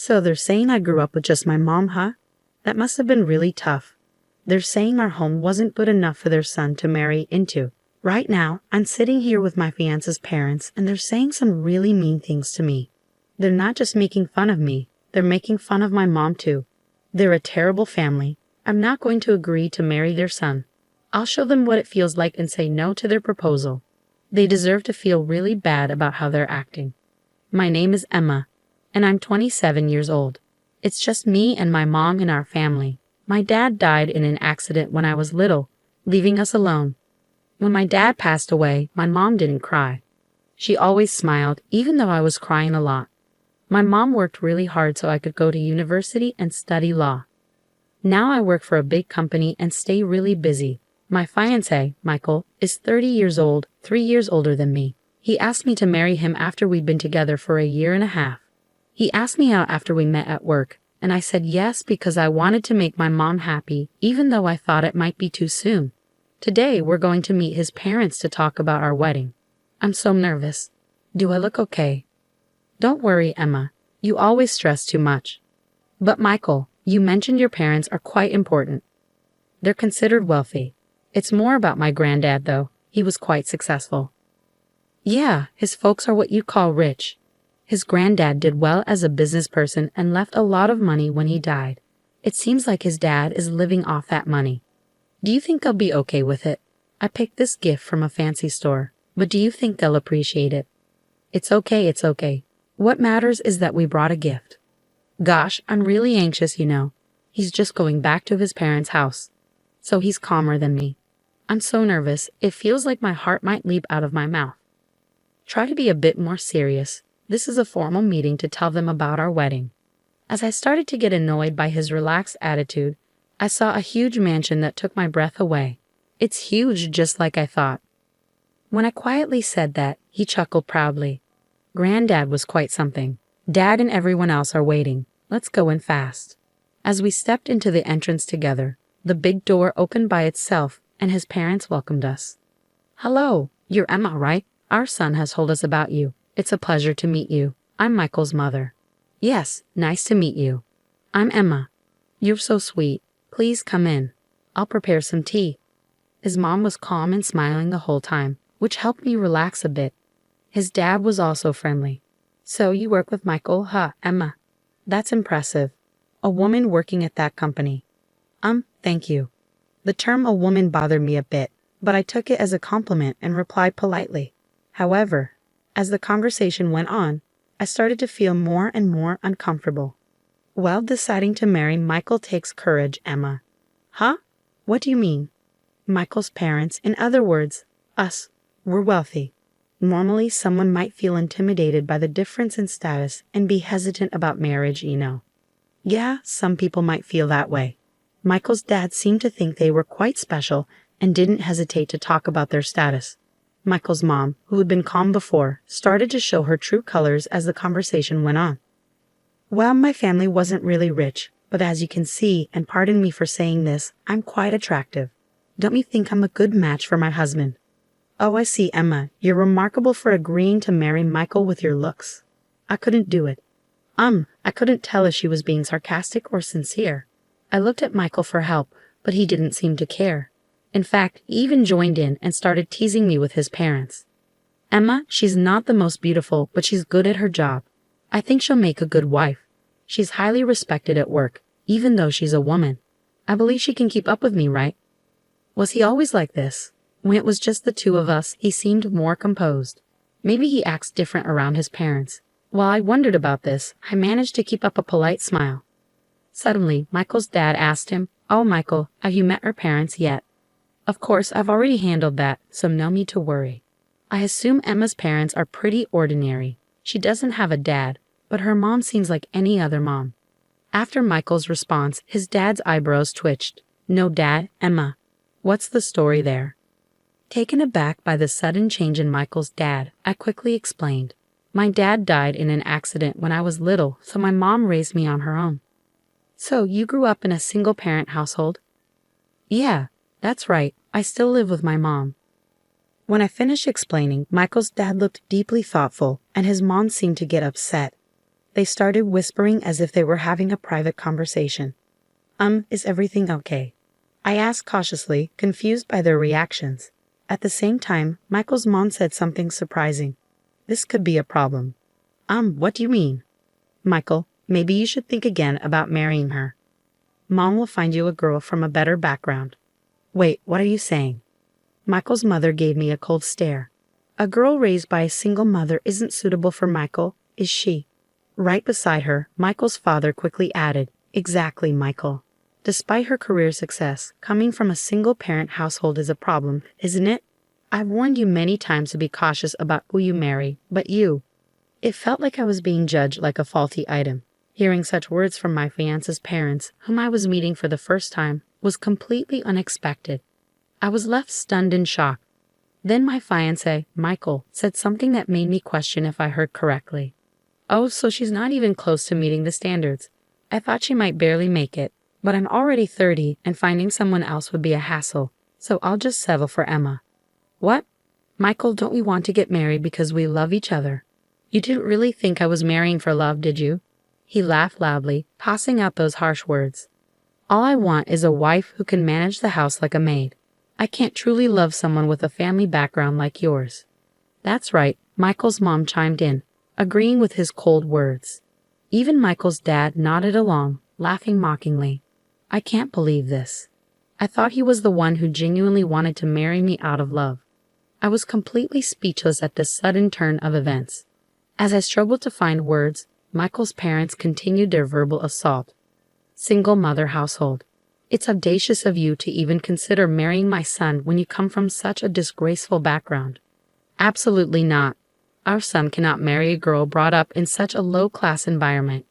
So they're saying I grew up with just my mom, huh? That must have been really tough. They're saying our home wasn't good enough for their son to marry into. Right now, I'm sitting here with my fiance's parents and they're saying some really mean things to me. They're not just making fun of me, they're making fun of my mom too. They're a terrible family. I'm not going to agree to marry their son. I'll show them what it feels like and say no to their proposal. They deserve to feel really bad about how they're acting. My name is Emma, and I'm 27 years old. It's just me and my mom in our family. My dad died in an accident when I was little, leaving us alone. When my dad passed away, my mom didn't cry. She always smiled, even though I was crying a lot. My mom worked really hard so I could go to university and study law. Now I work for a big company and stay really busy. My fiancé, Michael, is 30 years old, 3 years older than me. He asked me to marry him after we'd been together for a year and a half. He asked me out after we met at work, and I said yes because I wanted to make my mom happy, even though I thought it might be too soon. Today we're going to meet his parents to talk about our wedding. I'm so nervous. Do I look okay? Don't worry, Emma. You always stress too much. But Michael, you mentioned your parents are quite important. They're considered wealthy. It's more about my granddad, though. He was quite successful. Yeah, his folks are what you call rich. His granddad did well as a business person and left a lot of money when he died. It seems like his dad is living off that money. Do you think they'll be okay with it? I picked this gift from a fancy store, but do you think they'll appreciate it? It's okay, it's okay. What matters is that we brought a gift. Gosh, I'm really anxious, you know. He's just going back to his parents' house. So he's calmer than me. I'm so nervous, it feels like my heart might leap out of my mouth. Try to be a bit more serious. This is a formal meeting to tell them about our wedding. As I started to get annoyed by his relaxed attitude, I saw a huge mansion that took my breath away. It's huge, just like I thought. When I quietly said that, he chuckled proudly. Granddad was quite something. Dad and everyone else are waiting. Let's go in fast. As we stepped into the entrance together, the big door opened by itself and his parents welcomed us. Hello, you're Emma, right? Our son has told us about you. It's a pleasure to meet you. I'm Michael's mother. Yes, nice to meet you. I'm Emma. You're so sweet. Please come in. I'll prepare some tea. His mom was calm and smiling the whole time, which helped me relax a bit. His dad was also friendly. So you work with Michael, huh, Emma? That's impressive. A woman working at that company. Thank you. The term a woman bothered me a bit, but I took it as a compliment and replied politely. However, as the conversation went on, I started to feel more and more uncomfortable. Well, deciding to marry Michael takes courage, Emma. Huh? What do you mean? Michael's parents, in other words, us, were wealthy. Normally, someone might feel intimidated by the difference in status and be hesitant about marriage, you know. Yeah, some people might feel that way. Michael's dad seemed to think they were quite special and didn't hesitate to talk about their status. Michael's mom, who had been calm before, started to show her true colors as the conversation went on. Well, my family wasn't really rich, but as you can see, and pardon me for saying this, I'm quite attractive. Don't you think I'm a good match for my husband? Oh, I see, Emma. You're remarkable for agreeing to marry Michael with your looks. I couldn't do it. I couldn't tell if she was being sarcastic or sincere. I looked at Michael for help, but he didn't seem to care. In fact, he even joined in and started teasing me with his parents. Emma, she's not the most beautiful, but she's good at her job. I think she'll make a good wife. She's highly respected at work, even though she's a woman. I believe she can keep up with me, right? Was he always like this? When it was just the two of us, he seemed more composed. Maybe he acts different around his parents. While I wondered about this, I managed to keep up a polite smile. Suddenly, Michael's dad asked him, "Oh, Michael, have you met her parents yet?" Of course, I've already handled that, so no need to worry. I assume Emma's parents are pretty ordinary. She doesn't have a dad, but her mom seems like any other mom. After Michael's response, his dad's eyebrows twitched. No dad, Emma. What's the story there? Taken aback by the sudden change in Michael's dad, I quickly explained. My dad died in an accident when I was little, so my mom raised me on her own. So you grew up in a single-parent household? Yeah, that's right. I still live with my mom. When I finished explaining, Michael's dad looked deeply thoughtful, and his mom seemed to get upset. They started whispering as if they were having a private conversation. Is everything okay?" I asked cautiously, confused by their reactions. At the same time, Michael's mom said something surprising. "This could be a problem." What do you mean?" "Michael, maybe you should think again about marrying her. Mom will find you a girl from a better background." "Wait, what are you saying?" Michael's mother gave me a cold stare. "A girl raised by a single mother isn't suitable for Michael, is she?" Right beside her, Michael's father quickly added, "Exactly, Michael. Despite her career success, coming from a single-parent household is a problem, isn't it? I've warned you many times to be cautious about who you marry, but you—" It felt like I was being judged like a faulty item. Hearing such words from my fiance's parents, whom I was meeting for the first time, was completely unexpected. I was left stunned in shock. Then my fiancé, Michael, said something that made me question if I heard correctly. "Oh, so she's not even close to meeting the standards. I thought she might barely make it. But I'm already 30 and finding someone else would be a hassle, so I'll just settle for Emma." "What? Michael, don't we want to get married because we love each other? You didn't really think I was marrying for love, did you?" He laughed loudly, tossing out those harsh words. "All I want is a wife who can manage the house like a maid. I can't truly love someone with a family background like yours." "That's right," Michael's mom chimed in, agreeing with his cold words. Even Michael's dad nodded along, laughing mockingly. I can't believe this. I thought he was the one who genuinely wanted to marry me out of love. I was completely speechless at this sudden turn of events. As I struggled to find words, Michael's parents continued their verbal assault. "Single mother household. It's audacious of you to even consider marrying my son when you come from such a disgraceful background." "Absolutely not. Our son cannot marry a girl brought up in such a low-class environment."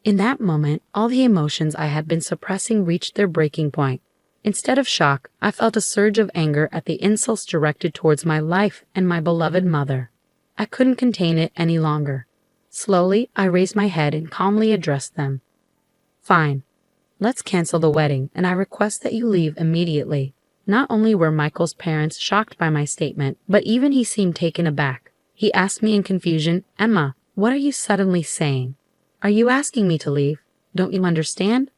In that moment, all the emotions I had been suppressing reached their breaking point. Instead of shock, I felt a surge of anger at the insults directed towards my life and my beloved mother. I couldn't contain it any longer. Slowly, I raised my head and calmly addressed them. "Fine. Let's cancel the wedding, and I request that you leave immediately." Not only were Michael's parents shocked by my statement, but even he seemed taken aback. He asked me in confusion, "Emma, what are you suddenly saying? Are you asking me to leave? Don't you understand?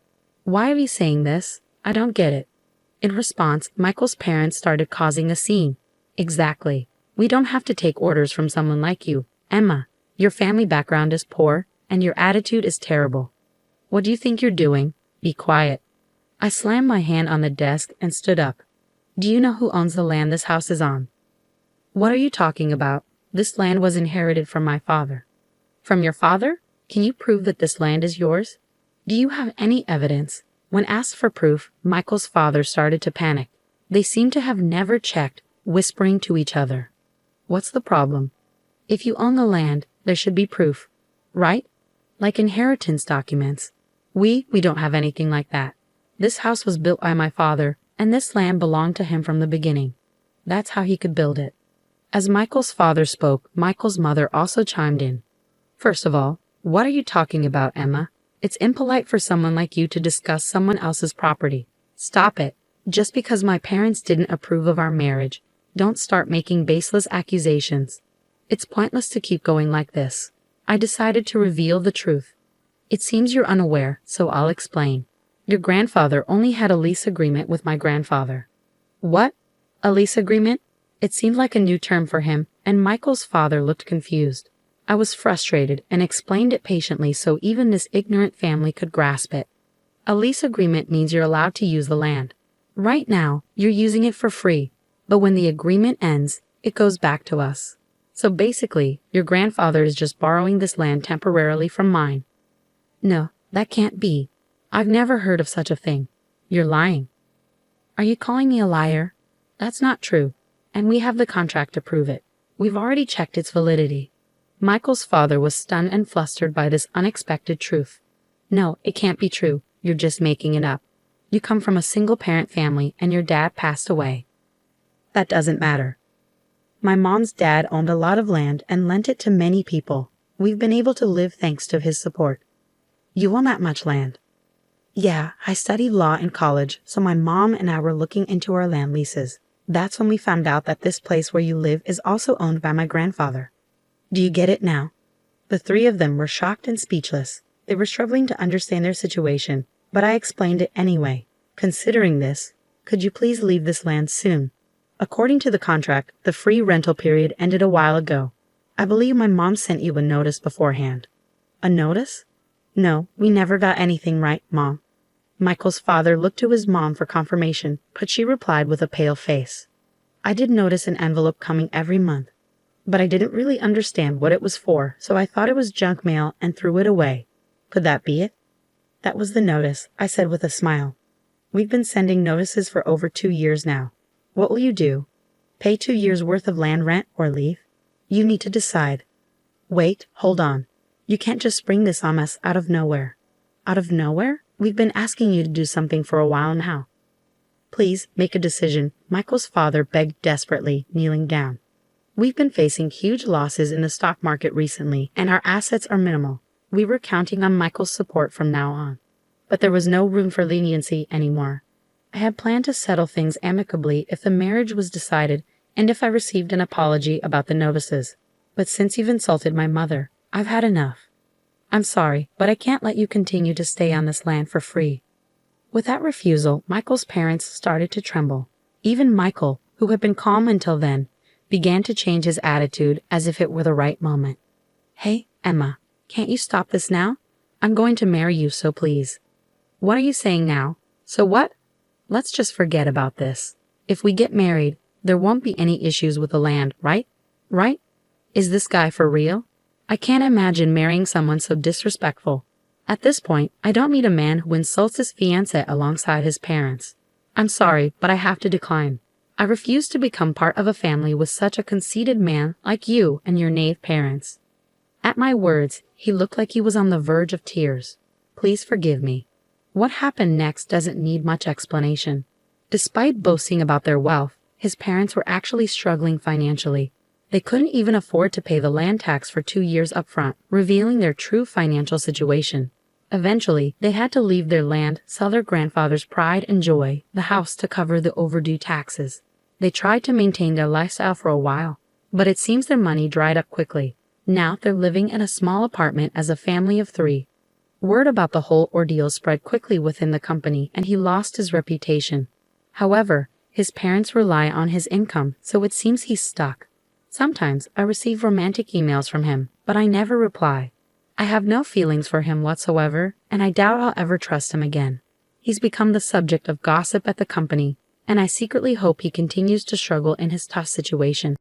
Why are you saying this? I don't get it." In response, Michael's parents started causing a scene. "Exactly. We don't have to take orders from someone like you. Emma, your family background is poor, and your attitude is terrible. What do you think you're doing? Be quiet." I slammed my hand on the desk and stood up. "Do you know who owns the land this house is on?" "What are you talking about? This land was inherited from my father." "From your father? Can you prove that this land is yours? Do you have any evidence?" When asked for proof, Michael's father started to panic. They seemed to have never checked, whispering to each other. "What's the problem? If you own the land, there should be proof, right? Like inheritance documents. We don't have anything like that. This house was built by my father, and this land belonged to him from the beginning. That's how he could build it." As Michael's father spoke, Michael's mother also chimed in. "First of all, what are you talking about, Emma? It's impolite for someone like you to discuss someone else's property. Stop it. Just because my parents didn't approve of our marriage, don't start making baseless accusations. It's pointless to keep going like this." I decided to reveal the truth. "It seems you're unaware, so I'll explain. Your grandfather only had a lease agreement with my grandfather." "What? A lease agreement?" It seemed like a new term for him, and Michael's father looked confused. I was frustrated and explained it patiently so even this ignorant family could grasp it. A lease agreement means you're allowed to use the land. Right now, you're using it for free, but when the agreement ends, it goes back to us. So basically, your grandfather is just borrowing this land temporarily from mine." "No, that can't be. I've never heard of such a thing. You're lying." "Are you calling me a liar? That's not true, and we have the contract to prove it. We've already checked its validity." Michael's father was stunned and flustered by this unexpected truth. "No, it can't be true. You're just making it up. You come from a single-parent family and your dad passed away." "That doesn't matter. My mom's dad owned a lot of land and lent it to many people. We've been able to live thanks to his support." "You own that much land?" "Yeah, I studied law in college, so my mom and I were looking into our land leases. That's when we found out that this place where you live is also owned by my grandfather. Do you get it now?" The three of them were shocked and speechless. They were struggling to understand their situation, but I explained it anyway. Considering this, could you please leave this land soon? According to the contract, the free rental period ended a while ago. I believe my mom sent you a notice beforehand. A notice? No, we never got anything right, Mom. Michael's father looked to his mom for confirmation, but she replied with a pale face. I did notice an envelope coming every month, but I didn't really understand what it was for, so I thought it was junk mail and threw it away. Could that be it? That was the notice, I said with a smile. We've been sending notices for over 2 years now. What will you do? Pay 2 years' worth of land rent or leave? You need to decide. Wait, hold on. You can't just spring this on us out of nowhere. Out of nowhere? We've been asking you to do something for a while now. Please, make a decision, Michael's father begged desperately, kneeling down. We've been facing huge losses in the stock market recently, and our assets are minimal. We were counting on Michael's support from now on. But there was no room for leniency anymore. I had planned to settle things amicably if the marriage was decided and if I received an apology about the notices. But since you've insulted my mother, I've had enough. I'm sorry, but I can't let you continue to stay on this land for free. With that refusal, Michael's parents started to tremble. Even Michael, who had been calm until then, began to change his attitude as if it were the right moment. Hey, Emma, can't you stop this now? I'm going to marry you, so please. What are you saying now? So what? Let's just forget about this. If we get married, there won't be any issues with the land, right? Right? Is this guy for real? I can't imagine marrying someone so disrespectful. At this point, I don't need a man who insults his fiancé alongside his parents. I'm sorry, but I have to decline. I refuse to become part of a family with such a conceited man like you and your knave parents. At my words, he looked like he was on the verge of tears. Please forgive me. What happened next doesn't need much explanation. Despite boasting about their wealth, his parents were actually struggling financially. They couldn't even afford to pay the land tax for 2 years up front, revealing their true financial situation. Eventually, they had to leave their land, sell their grandfather's pride and joy, the house, to cover the overdue taxes. They tried to maintain their lifestyle for a while, but it seems their money dried up quickly. Now they're living in a small apartment as a family of 3. Word about the whole ordeal spread quickly within the company, and he lost his reputation. However, his parents rely on his income, so it seems he's stuck. Sometimes I receive romantic emails from him, but I never reply. I have no feelings for him whatsoever, and I doubt I'll ever trust him again. He's become the subject of gossip at the company, and I secretly hope he continues to struggle in his tough situation.